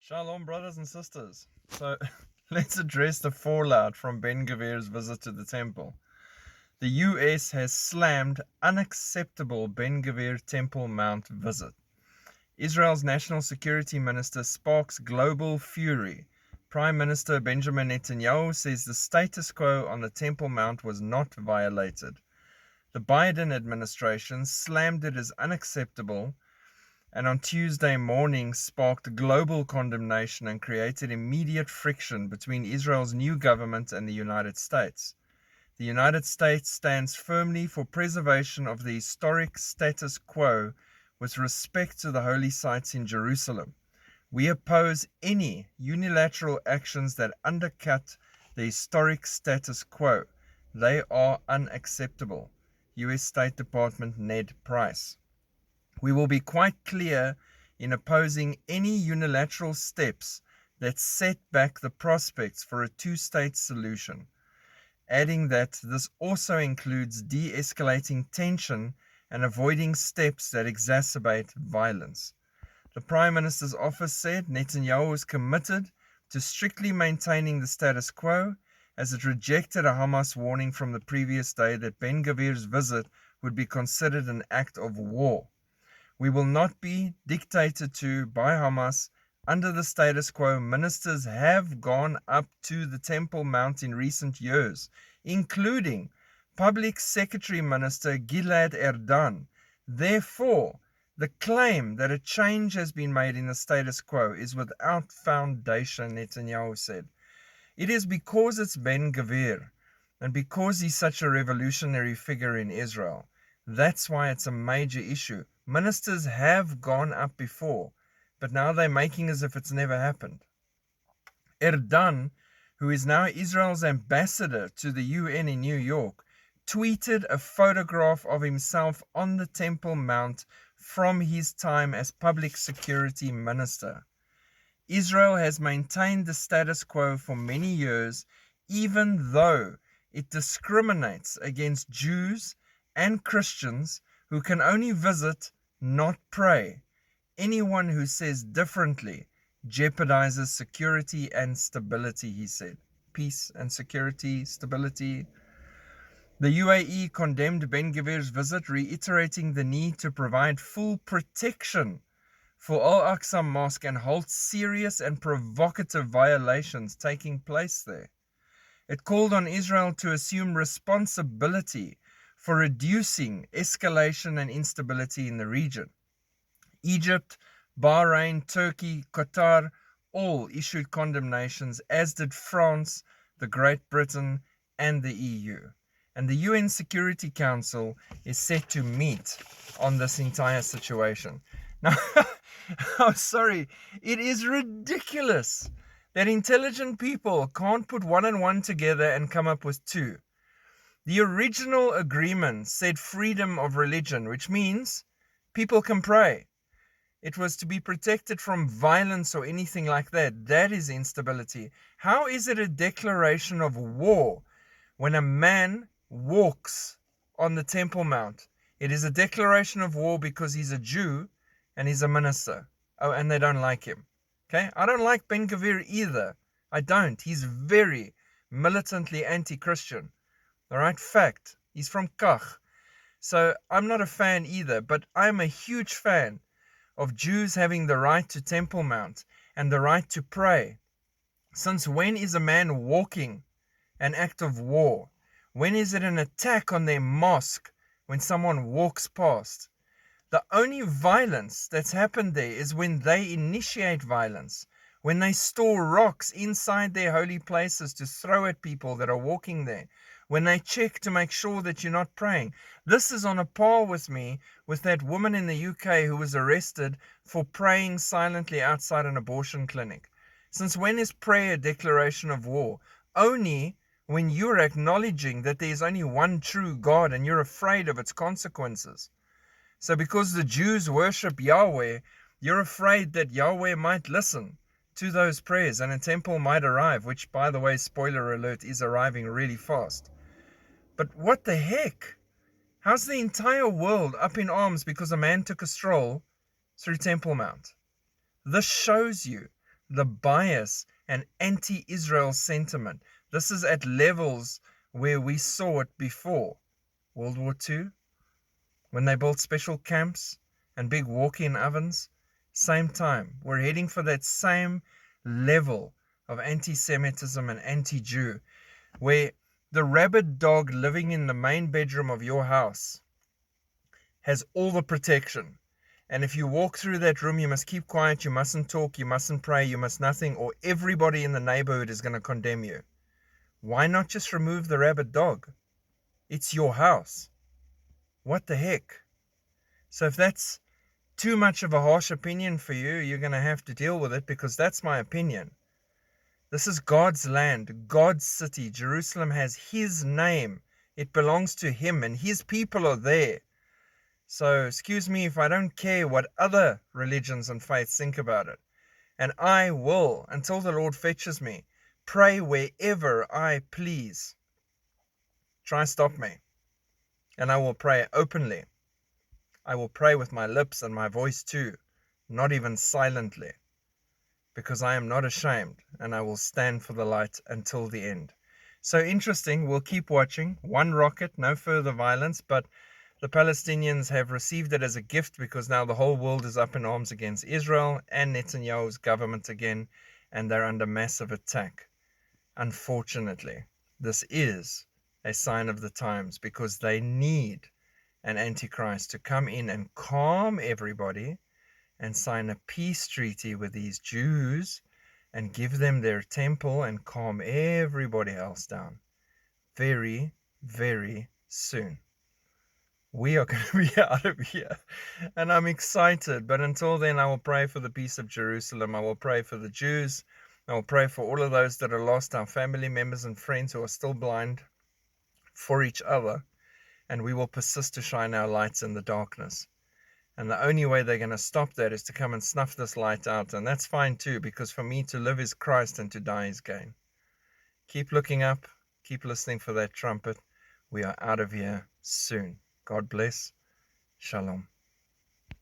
Shalom, brothers and sisters. So, let's address the fallout from Ben Gvir's visit to the temple. The US has slammed unacceptable Ben Gvir Temple Mount visit. Israel's National Security Minister sparks global fury. Prime Minister Benjamin Netanyahu says the status quo on the Temple Mount was not violated. The Biden administration slammed it as unacceptable, and on Tuesday morning sparked global condemnation and created immediate friction between Israel's new government and the United States. The United States stands firmly for preservation of the historic status quo with respect to the holy sites in Jerusalem. We oppose any unilateral actions that undercut the historic status quo. They are unacceptable. U.S. State Department Ned Price. We will be quite clear in opposing any unilateral steps that set back the prospects for a two-state solution, adding that this also includes de-escalating tension and avoiding steps that exacerbate violence. The Prime Minister's office said Netanyahu is committed to strictly maintaining the status quo, as it rejected a Hamas warning from the previous day that Ben Gvir's visit would be considered an act of war. We will not be dictated to by Hamas. Under the status quo, ministers have gone up to the Temple Mount in recent years, including Public Secretary Minister Gilad Erdan. Therefore, the claim that a change has been made in the status quo is without foundation, Netanyahu said. It is because it's Ben Gvir, and because he's such a revolutionary figure in Israel. That's why it's a major issue. Ministers have gone up before, but now they're making as if it's never happened. Erdan, who is now Israel's ambassador to the UN in New York, tweeted a photograph of himself on the Temple Mount from his time as public security minister. Israel has maintained the status quo for many years, even though it discriminates against Jews and Christians who can only visit, not pray. Anyone who says differently jeopardizes security and stability, he said. Peace and security, stability. The UAE condemned Ben Gvir's visit, reiterating the need to provide full protection for Al-Aqsa Mosque and halt serious and provocative violations taking place there. It called on Israel to assume responsibility for reducing escalation and instability in the region. Egypt, Bahrain, Turkey, Qatar all issued condemnations, as did France, the Great Britain, and the EU. And the UN Security Council is set to meet on this entire situation. Now, I'm sorry, it is ridiculous that intelligent people can't put one and one together and come up with two. The original agreement said freedom of religion, which means people can pray. It was to be protected from violence or anything like that. That is instability. How is it a declaration of war when a man walks on the Temple Mount? It is a declaration of war because he's a Jew and he's a minister. Oh, and they don't like him. Okay? I don't like Ben Gvir either. I don't. He's very militantly anti-Christian. All right, fact. He's from Kach. So I'm not a fan either, but I'm a huge fan of Jews having the right to Temple Mount and the right to pray. Since when is a man walking an act of war? When is it an attack on their mosque when someone walks past? The only violence that's happened there is when they initiate violence, when they store rocks inside their holy places to throw at people that are walking there, when they check to make sure that you're not praying. This is on a par with me with that woman in the UK who was arrested for praying silently outside an abortion clinic. Since when is prayer a declaration of war? Only when you're acknowledging that there's only one true God and you're afraid of its consequences. So because the Jews worship Yahweh, you're afraid that Yahweh might listen to those prayers and a temple might arrive, which, by the way, spoiler alert, is arriving really fast. But what the heck? How's the entire world up in arms because a man took a stroll through Temple Mount? This shows you the bias and anti-Israel sentiment. This is at levels where we saw it before. World War II, when they built special camps and big walk-in ovens, same time. We're heading for that same level of anti-Semitism and anti-Jew, where the rabid dog living in the main bedroom of your house has all the protection. And if you walk through that room, you must keep quiet, you mustn't talk, you mustn't pray, you must nothing, or everybody in the neighborhood is going to condemn you. Why not just remove the rabid dog? It's your house. What the heck? So if that's too much of a harsh opinion for you, you're going to have to deal with it, because that's my opinion. This is God's land, God's city. Jerusalem has His name. It belongs to Him, and His people are there. So excuse me if I don't care what other religions and faiths think about it. And I will, until the Lord fetches me, pray wherever I please. Try stop me. And I will pray openly. I will pray with my lips and my voice too, not even silently, because I am not ashamed, and I will stand for the light until the end. So interesting, we'll keep watching. One rocket, no further violence, but the Palestinians have received it as a gift, because now the whole world is up in arms against Israel and Netanyahu's government again, and they're under massive attack. Unfortunately, this is a sign of the times, because they need an antichrist to come in and calm everybody and sign a peace treaty with these Jews and give them their temple and calm everybody else down very, very soon. We are going to be out of here, and I'm excited. But until then, I will pray for the peace of Jerusalem. I will pray for the Jews. I will pray for all of those that are lost, our family members and friends who are still blind, for each other. And we will persist to shine our lights in the darkness. And the only way they're going to stop that is to come and snuff this light out. And that's fine too, because for me to live is Christ and to die is gain. Keep looking up. Keep listening for that trumpet. We are out of here soon. God bless. Shalom.